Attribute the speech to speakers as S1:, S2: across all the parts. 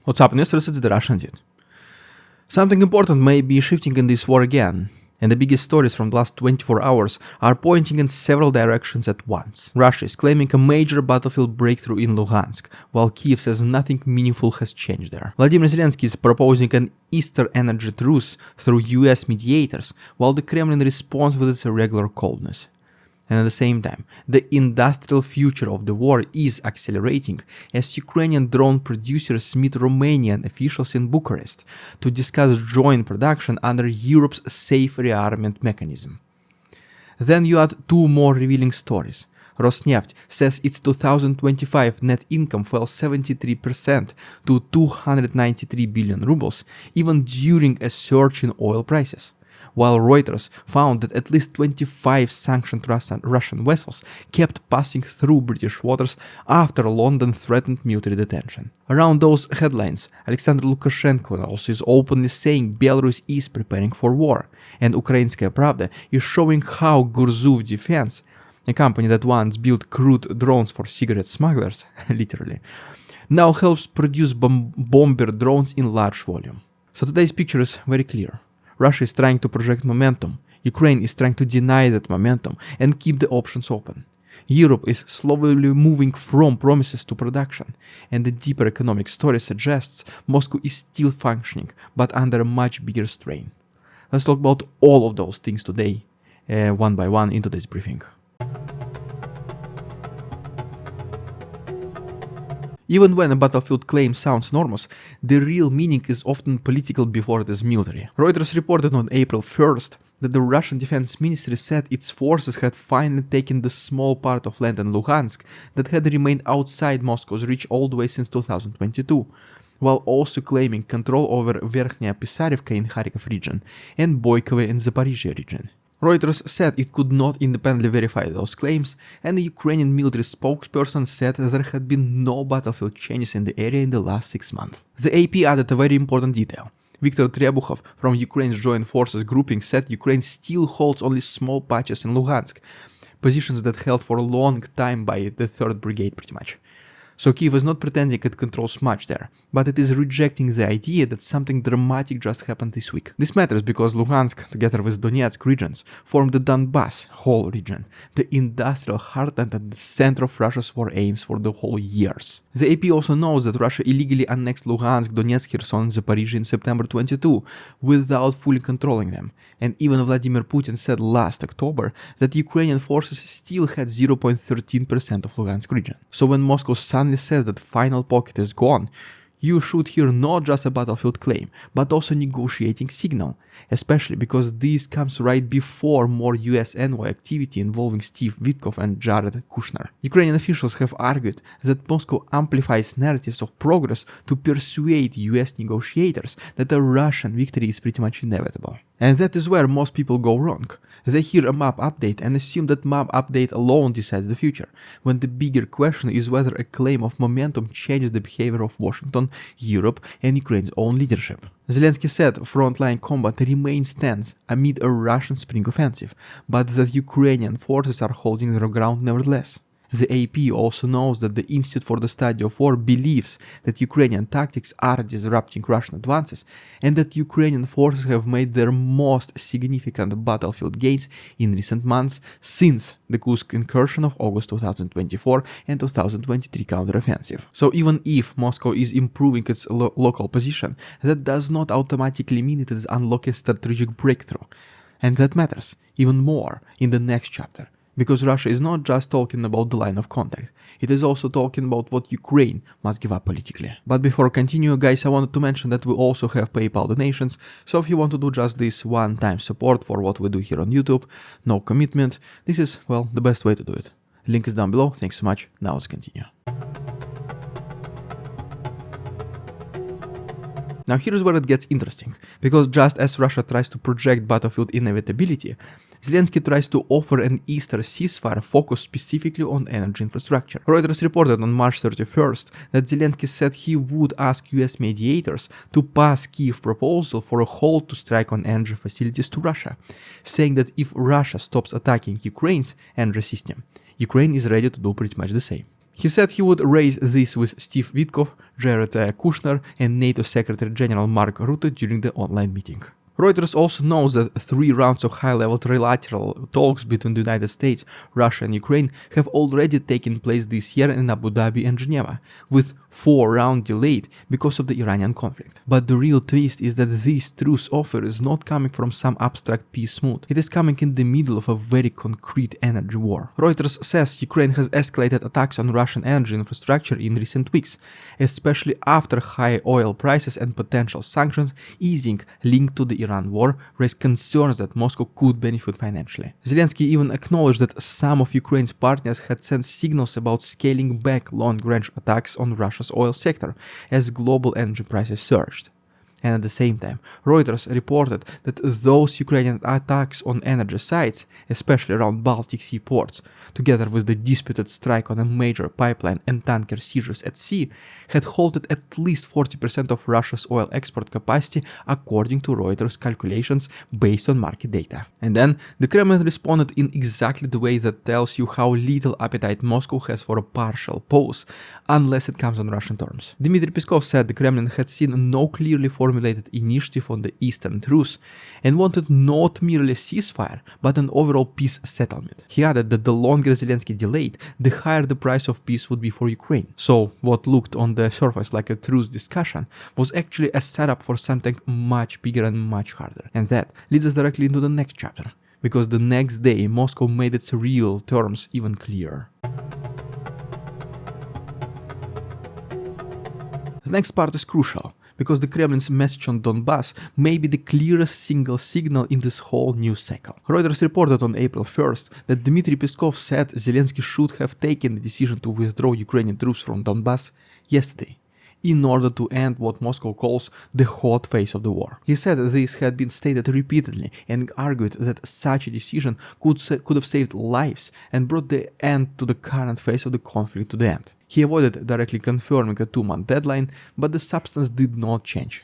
S1: What's up, investors? It's the Russian dude. Something important may be shifting in this war again, and the biggest stories from the last 24 hours are pointing in several directions at once. Russia is claiming a major battlefield breakthrough in Luhansk, while Kiev says nothing meaningful has changed there. Volodymyr Zelenskyy is proposing an Eastern energy truce through US mediators, while the Kremlin responds with its irregular coldness. And at the same time, the industrial future of the war is accelerating as Ukrainian drone producers meet Romanian officials in Bucharest to discuss joint production under Europe's safe rearmament mechanism. Then you add two more revealing stories. Rosneft says its 2025 net income fell 73% to 293 billion rubles, even during a surge in oil prices, while Reuters found that at least 25 sanctioned Russian vessels kept passing through British waters after London threatened military detention. Around those headlines, Alexander Lukashenko also is openly saying Belarus is preparing for war, and Ukrainskaya Pravda is showing how Gurzuf Defence, a company that once built crude drones for cigarette smugglers, literally, now helps produce bomber drones in large volume. So today's picture is very clear. Russia is trying to project momentum, Ukraine is trying to deny that momentum and keep the options open. Europe is slowly moving from promises to production, and the deeper economic story suggests Moscow is still functioning, but under a much bigger strain. Let's talk about all of those things today, one by one in today's briefing. Even when a battlefield claim sounds enormous, the real meaning is often political before it is military. Reuters reported on April 1st that the Russian Defense Ministry said its forces had finally taken the small part of land in Luhansk that had remained outside Moscow's reach all the way since 2022, while also claiming control over Verkhnya Pisarevka in Kharkiv region and Boykovo in Zaporizhia region. Reuters said it could not independently verify those claims, and the Ukrainian military spokesperson said there had been no battlefield changes in the area in the last 6 months. The AP added a very important detail. Viktor Trebukhov from Ukraine's Joint Forces grouping said Ukraine still holds only small patches in Luhansk, positions that held for a long time by the 3rd Brigade pretty much. So Kiev is not pretending it controls much there, but it is rejecting the idea that something dramatic just happened this week. This matters because Luhansk, together with Donetsk regions, form the Donbas whole region, the industrial heartland and the center of Russia's war aims for the whole years. The AP also knows that Russia illegally annexed Luhansk, Donetsk, Kherson and Zaporizhia in September 22 without fully controlling them, and even Vladimir Putin said last October that Ukrainian forces still had 0.13% of Luhansk region. So when Moscow suddenly says that final pocket is gone, you should hear not just a battlefield claim, but also negotiating signal, especially because this comes right before more US envoy activity involving Steve Witkoff and Jared Kushner. Ukrainian officials have argued that Moscow amplifies narratives of progress to persuade US negotiators that a Russian victory is pretty much inevitable. And that is where most people go wrong. They hear a map update and assume that map update alone decides the future, when the bigger question is whether a claim of momentum changes the behavior of Washington, Europe and Ukraine's own leadership. Zelenskyy said frontline combat remains tense amid a Russian spring offensive, but that Ukrainian forces are holding their ground nevertheless. The AP also knows that the Institute for the Study of War believes that Ukrainian tactics are disrupting Russian advances and that Ukrainian forces have made their most significant battlefield gains in recent months since the Kursk incursion of August 2024 and 2023 counteroffensive. So even if Moscow is improving its local position, that does not automatically mean it is unlocking strategic breakthrough. And that matters even more in the next chapter. Because Russia is not just talking about the line of contact, it is also talking about what Ukraine must give up politically. But before I continue, guys, I wanted to mention that we also have PayPal donations, so if you want to do just this one-time support for what we do here on YouTube, no commitment, this is, well, the best way to do it. Link is down below, thanks so much, now let's continue. Now here's where it gets interesting, because just as Russia tries to project battlefield inevitability, Zelenskyy tries to offer an Easter ceasefire focused specifically on energy infrastructure. Reuters reported on March 31st that Zelenskyy said he would ask US mediators to pass Kyiv proposal for a halt to strike on energy facilities to Russia, saying that if Russia stops attacking Ukraine's energy system, Ukraine is ready to do pretty much the same. He said he would raise this with Steve Witkoff, Jared Kushner, and NATO Secretary General Mark Rutte during the online meeting. Reuters also knows that 3 rounds of high-level trilateral talks between the United States, Russia and Ukraine have already taken place this year in Abu Dhabi and Geneva, with 4 rounds delayed because of the Iranian conflict. But the real twist is that this truce offer is not coming from some abstract peace mood. It is coming in the middle of a very concrete energy war. Reuters says Ukraine has escalated attacks on Russian energy infrastructure in recent weeks, especially after high oil prices and potential sanctions easing linked to the Iran war raised concerns that Moscow could benefit financially. Zelenskyy even acknowledged that some of Ukraine's partners had sent signals about scaling back long-range attacks on Russia's oil sector as global energy prices surged. And at the same time, Reuters reported that those Ukrainian attacks on energy sites, especially around Baltic Sea ports, together with the disputed strike on a major pipeline and tanker seizures at sea, had halted at least 40% of Russia's oil export capacity according to Reuters calculations based on market data. And then, the Kremlin responded in exactly the way that tells you how little appetite Moscow has for a partial pause, unless it comes on Russian terms. Dmitry Peskov said the Kremlin had seen no clearly formulated initiative on the Eastern Truce and wanted not merely a ceasefire, but an overall peace settlement. He added that the longer Zelenskyy delayed, the higher the price of peace would be for Ukraine. So, what looked on the surface like a truce discussion was actually a setup for something much bigger and much harder. And that leads us directly into the next chapter, because the next day Moscow made its real terms even clearer. The next part is crucial, because the Kremlin's message on Donbas may be the clearest single signal in this whole news cycle. Reuters reported on April 1st that Dmitry Peskov said Zelenskyy should have taken the decision to withdraw Ukrainian troops from Donbas yesterday, in order to end what Moscow calls the hot phase of the war. He said this had been stated repeatedly and argued that such a decision could have saved lives and brought the end to the current phase of the conflict to the end. He avoided directly confirming a 2-month deadline, but the substance did not change.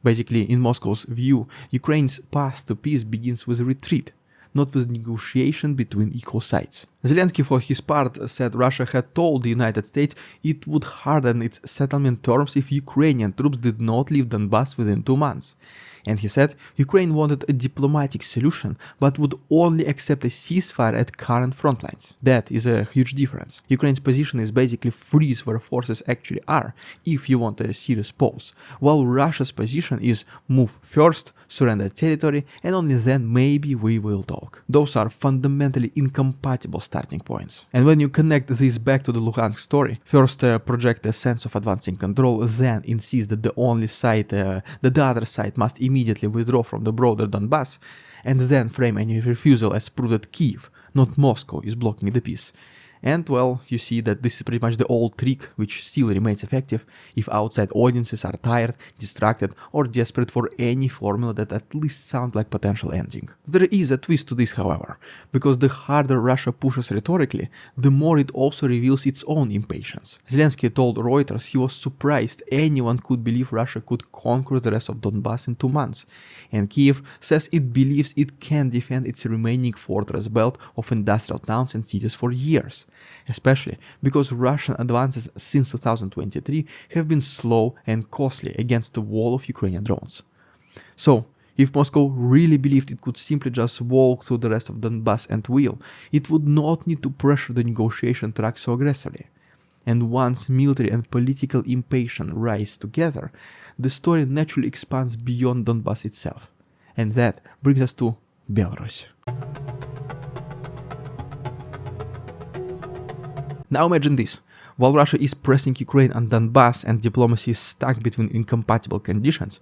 S1: Basically, in Moscow's view, Ukraine's path to peace begins with retreat, not with negotiation between equal sides. Zelenskyy, for his part, said Russia had told the United States it would harden its settlement terms if Ukrainian troops did not leave Donbas within 2 months. And he said Ukraine wanted a diplomatic solution, but would only accept a ceasefire at current front lines. That is a huge difference. Ukraine's position is basically freeze where forces actually are, if you want a serious pause, while Russia's position is move first, surrender territory, and only then maybe we will talk. Those are fundamentally incompatible starting points. And when you connect this back to the Luhansk story, first project a sense of advancing control, then insist that the other side must immediately withdraw from the broader Donbas, and then frame any refusal as proof that Kiev, not Moscow, is blocking the peace. And, well, you see that this is pretty much the old trick which still remains effective if outside audiences are tired, distracted, or desperate for any formula that at least sounds like potential ending. There is a twist to this, however, because the harder Russia pushes rhetorically, the more it also reveals its own impatience. Zelenskyy told Reuters he was surprised anyone could believe Russia could conquer the rest of Donbas in 2 months, and Kiev says it believes it can defend its remaining fortress belt of industrial towns and cities for years, especially because Russian advances since 2023 have been slow and costly against the wall of Ukrainian drones. So, if Moscow really believed it could simply just walk through the rest of Donbas and win, it would not need to pressure the negotiation track so aggressively. And once military and political impatience rise together, the story naturally expands beyond Donbas itself. And that brings us to Belarus. Now imagine this. While Russia is pressing Ukraine on Donbas and diplomacy is stuck between incompatible conditions,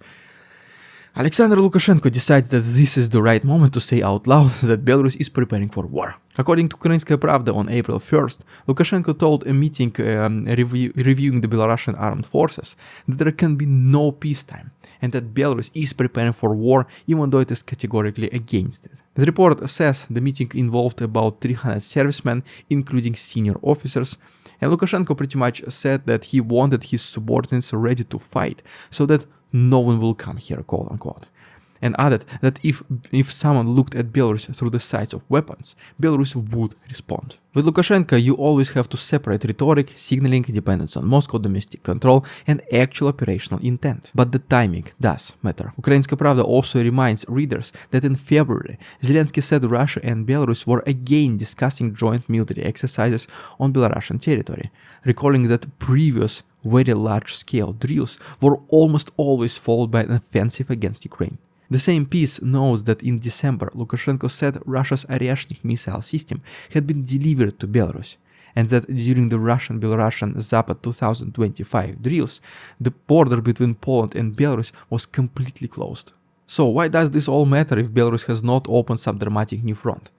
S1: Alexander Lukashenko decides that this is the right moment to say out loud that Belarus is preparing for war. According to Ukrainskaya Pravda on April 1st, Lukashenko told a meeting reviewing the Belarusian armed forces that there can be no peacetime and that Belarus is preparing for war even though it is categorically against it. The report says the meeting involved about 300 servicemen, including senior officers, and Lukashenko pretty much said that he wanted his subordinates ready to fight so that no one will come here, quote unquote. and added that if someone looked at Belarus through the sights of weapons, Belarus would respond. With Lukashenko, you always have to separate rhetoric, signaling, dependence on Moscow, domestic control, and actual operational intent. But the timing does matter. Ukrainska Pravda also reminds readers that in February, Zelenskyy said Russia and Belarus were again discussing joint military exercises on Belarusian territory, recalling that previous very large-scale drills were almost always followed by an offensive against Ukraine. The same piece notes that in December, Lukashenko said Russia's Oryashnik missile system had been delivered to Belarus, and that during the Russian-Belarusian Zapad 2025 drills, the border between Poland and Belarus was completely closed. So why does this all matter if Belarus has not opened some dramatic new front?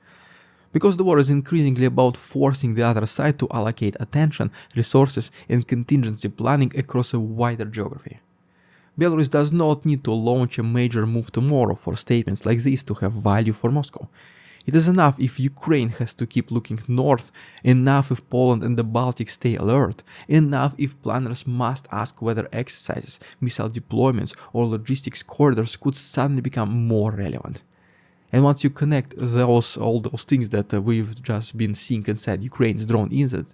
S1: Because the war is increasingly about forcing the other side to allocate attention, resources, and contingency planning across a wider geography. Belarus does not need to launch a major move tomorrow for statements like this to have value for Moscow. It is enough if Ukraine has to keep looking north, enough if Poland and the Baltic stay alert, enough if planners must ask whether exercises, missile deployments, or logistics corridors could suddenly become more relevant. And once you connect all those things that we've just been seeing inside Ukraine's drone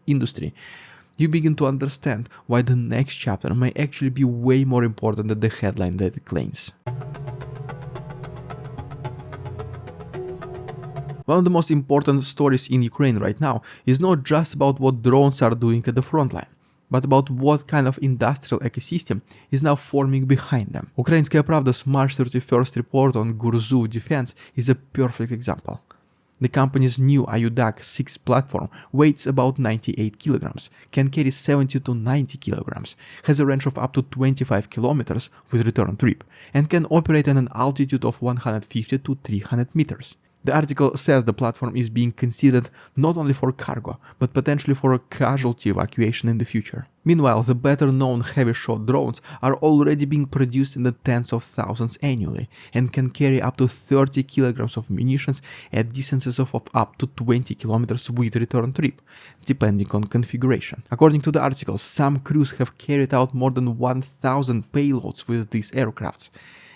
S1: industry, you begin to understand why the next chapter may actually be way more important than the headline that it claims. One of the most important stories in Ukraine right now is not just about what drones are doing at the front line, but about what kind of industrial ecosystem is now forming behind them. Ukrainska Pravda's March 31st report on Gurzuf Defence is a perfect example. The company's new Ayudak 6 platform weighs about 98 kilograms, can carry 70 to 90 kilograms, has a range of up to 25 kilometers with return trip, and can operate at an altitude of 150 to 300 meters. The article says the platform is being considered not only for cargo, but potentially for a casualty evacuation in the future. Meanwhile, the better-known heavy-shot drones are already being produced in the tens of thousands annually, and can carry up to 30 kilograms of munitions at distances of up to 20 kilometers with return trip, depending on configuration. According to the article, some crews have carried out more than 1,000 payloads with these aircrafts.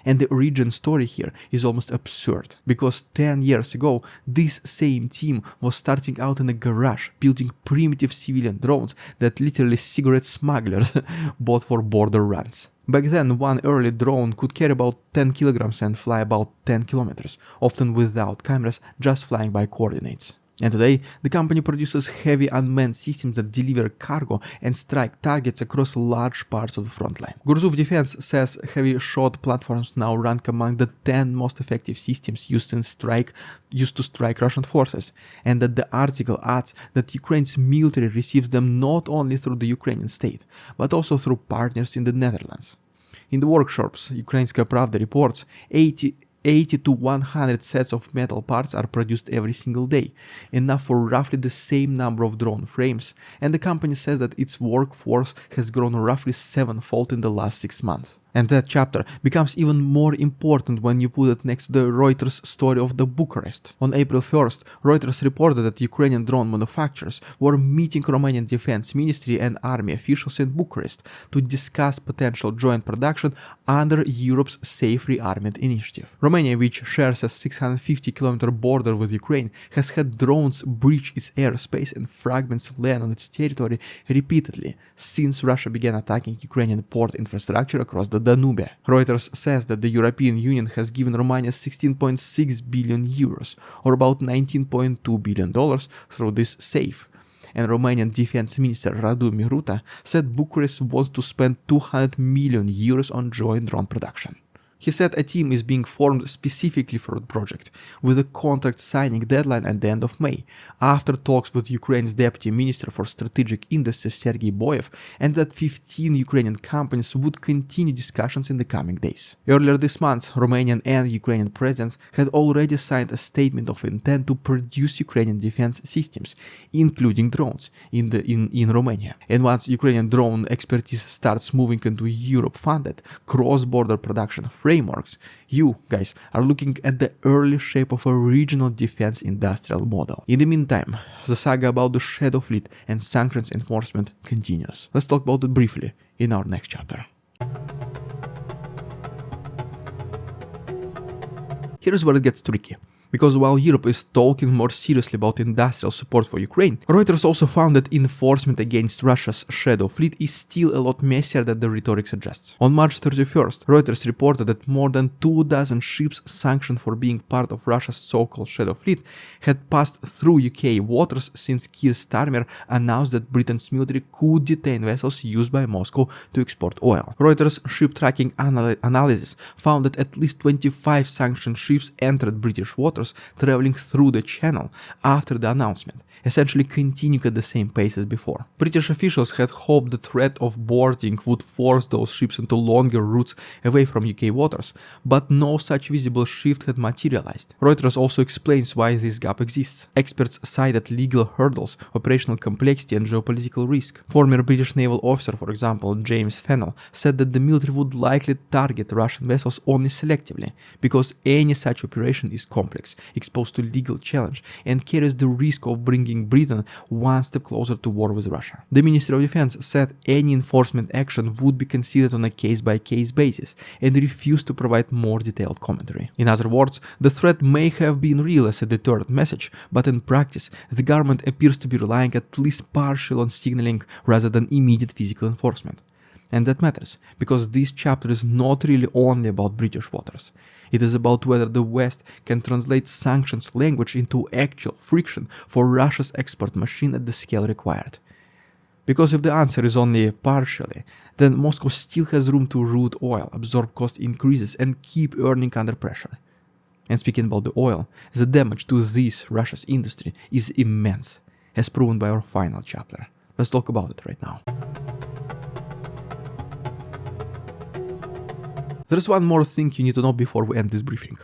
S1: And the origin story here is almost absurd, because 10 years ago, this same team was starting out in a garage building primitive civilian drones that literally cigarette smugglers bought for border runs. Back then, one early drone could carry about 10 kilograms and fly about 10 kilometers, often without cameras, just flying by coordinates. And today, the company produces heavy unmanned systems that deliver cargo and strike targets across large parts of the front line. Gurzuf Defence says heavy-shot platforms now rank among the 10 most effective systems used to strike Russian forces, and that the article adds that Ukraine's military receives them not only through the Ukrainian state, but also through partners in the Netherlands. In the workshops, Ukrainska Pravda reports 80 to 100 sets of metal parts are produced every single day, enough for roughly the same number of drone frames, and the company says that its workforce has grown roughly 7-fold in the last 6 months. And that chapter becomes even more important when you put it next to the Reuters story of the Bucharest. On April 1st, Reuters reported that Ukrainian drone manufacturers were meeting Romanian Defense Ministry and army officials in Bucharest to discuss potential joint production under Europe's Safe Rearmament initiative. Romania, which shares a 650-kilometer border with Ukraine, has had drones breach its airspace and fragments land on its territory repeatedly since Russia began attacking Ukrainian port infrastructure across the Danube. Reuters says that the European Union has given Romania 16.6 billion euros, or about $19.2 billion, through this SAFE. And Romanian Defense Minister Radu Miruta said Bucharest wants to spend 200 million euros on joint drone production. He said a team is being formed specifically for the project, with a contract signing deadline at the end of May, after talks with Ukraine's Deputy Minister for Strategic Industries Sergei Boyev, and that 15 Ukrainian companies would continue discussions in the coming days. Earlier this month, Romanian and Ukrainian presidents had already signed a statement of intent to produce Ukrainian defense systems, including drones, in Romania. And once Ukrainian drone expertise starts moving into Europe-funded, cross-border production frameworks, you guys are looking at the early shape of a regional defense industrial model. In the meantime, the saga about the Shadow Fleet and sanctions enforcement continues. Let's talk about it briefly in our next chapter. Here's where it gets tricky. Because while Europe is talking more seriously about industrial support for Ukraine, Reuters also found that enforcement against Russia's shadow fleet is still a lot messier than the rhetoric suggests. On March 31st, Reuters reported that more than 24 ships sanctioned for being part of Russia's so-called shadow fleet had passed through UK waters since Keir Starmer announced that Britain's military could detain vessels used by Moscow to export oil. Reuters' ship tracking analysis found that at least 25 sanctioned ships entered British waters traveling through the channel after the announcement, essentially continuing at the same pace as before. British officials had hoped the threat of boarding would force those ships into longer routes away from UK waters, but no such visible shift had materialized. Reuters also explains why this gap exists. Experts cited legal hurdles, operational complexity and geopolitical risk. Former British naval officer, for example, James Fennell, said that the military would likely target Russian vessels only selectively, because any such operation is complex, exposed to legal challenge, and carries the risk of bringing Britain one step closer to war with Russia. The Ministry of Defense said any enforcement action would be considered on a case-by-case basis and refused to provide more detailed commentary. In other words, the threat may have been real as a deterrent message, but in practice, the government appears to be relying at least partially on signaling rather than immediate physical enforcement. And that matters, because this chapter is not really only about British waters. It is about whether the West can translate sanctions language into actual friction for Russia's export machine at the scale required. Because if the answer is only partially, then Moscow still has room to route oil, absorb cost increases, and keep earning under pressure. And speaking about the oil, the damage to this Russia's industry is immense, as proven by our final chapter. Let's talk about it right now. There's one more thing you need to know before we end this briefing.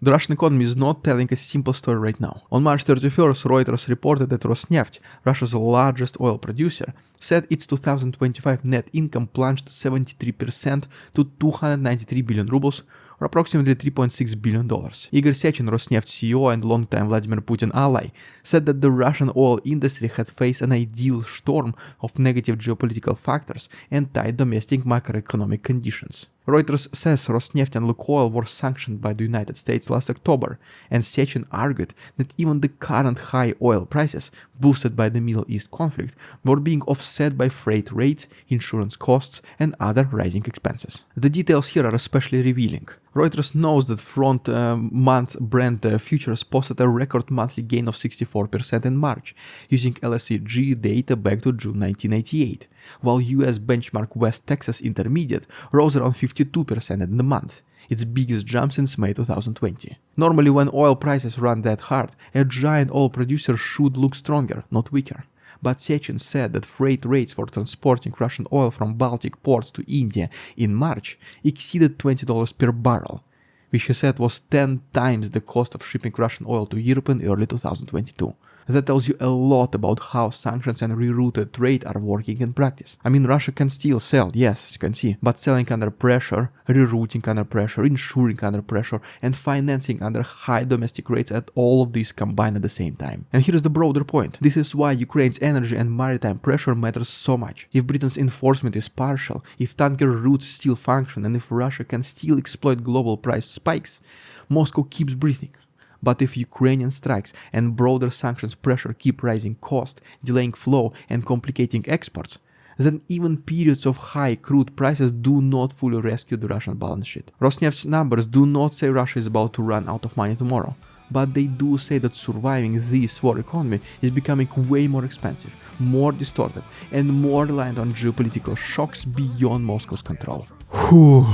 S1: The Russian economy is not telling a simple story right now. On March 31st, Reuters reported that Rosneft, Russia's largest oil producer, said its 2025 net income plunged 73% to 293 billion rubles, or approximately $3.6 billion. Igor Sechin, Rosneft CEO and longtime Vladimir Putin ally, said that the Russian oil industry had faced an ideal storm of negative geopolitical factors and tight domestic macroeconomic conditions. Reuters says Rosneft and Lukoil were sanctioned by the United States last October, and Sechin argued that even the current high oil prices, boosted by the Middle East conflict, were being offset by freight rates, insurance costs, and other rising expenses. The details here are especially revealing. Reuters knows that front-month Brent futures posted a record monthly gain of 64% in March, using LSEG data back to June 1988, while US benchmark West Texas Intermediate rose around 52% in the month, its biggest jump since May 2020. Normally, when oil prices run that hard, a giant oil producer should look stronger, not weaker. But Sechin said that freight rates for transporting Russian oil from Baltic ports to India in March exceeded $20 per barrel, which he said was 10 times the cost of shipping Russian oil to Europe in early 2022. That tells you a lot about how sanctions and rerouted trade are working in practice. I mean, Russia can still sell, yes, as you can see, but selling under pressure, rerouting under pressure, insuring under pressure, and financing under high domestic rates, at all of these combined at the same time. And here's the broader point. This is why Ukraine's energy and maritime pressure matters so much. If Britain's enforcement is partial, if tanker routes still function, and if Russia can still exploit global price spikes, Moscow keeps breathing. But if Ukrainian strikes and broader sanctions pressure keep rising cost, delaying flow and complicating exports, then even periods of high crude prices do not fully rescue the Russian balance sheet. Rosneft's numbers do not say Russia is about to run out of money tomorrow, but they do say that surviving this war economy is becoming way more expensive, more distorted, and more reliant on geopolitical shocks beyond Moscow's control. Whew.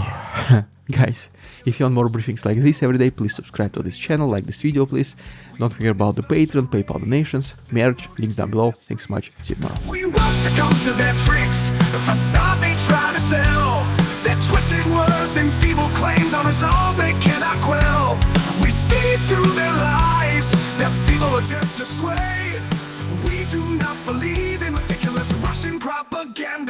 S1: Guys, if you want more briefings like this every day, please subscribe to this channel, like this video please. Don't forget about the Patreon, PayPal donations, merch, links down below. Thanks so much, see you tomorrow.
S2: We won't succumb to their tricks, the facade they try to sell. Their twisted words and feeble claims are all they cannot quell. We see through their lies, their feeble attempts to sway. We do not believe in ridiculous Russian propaganda.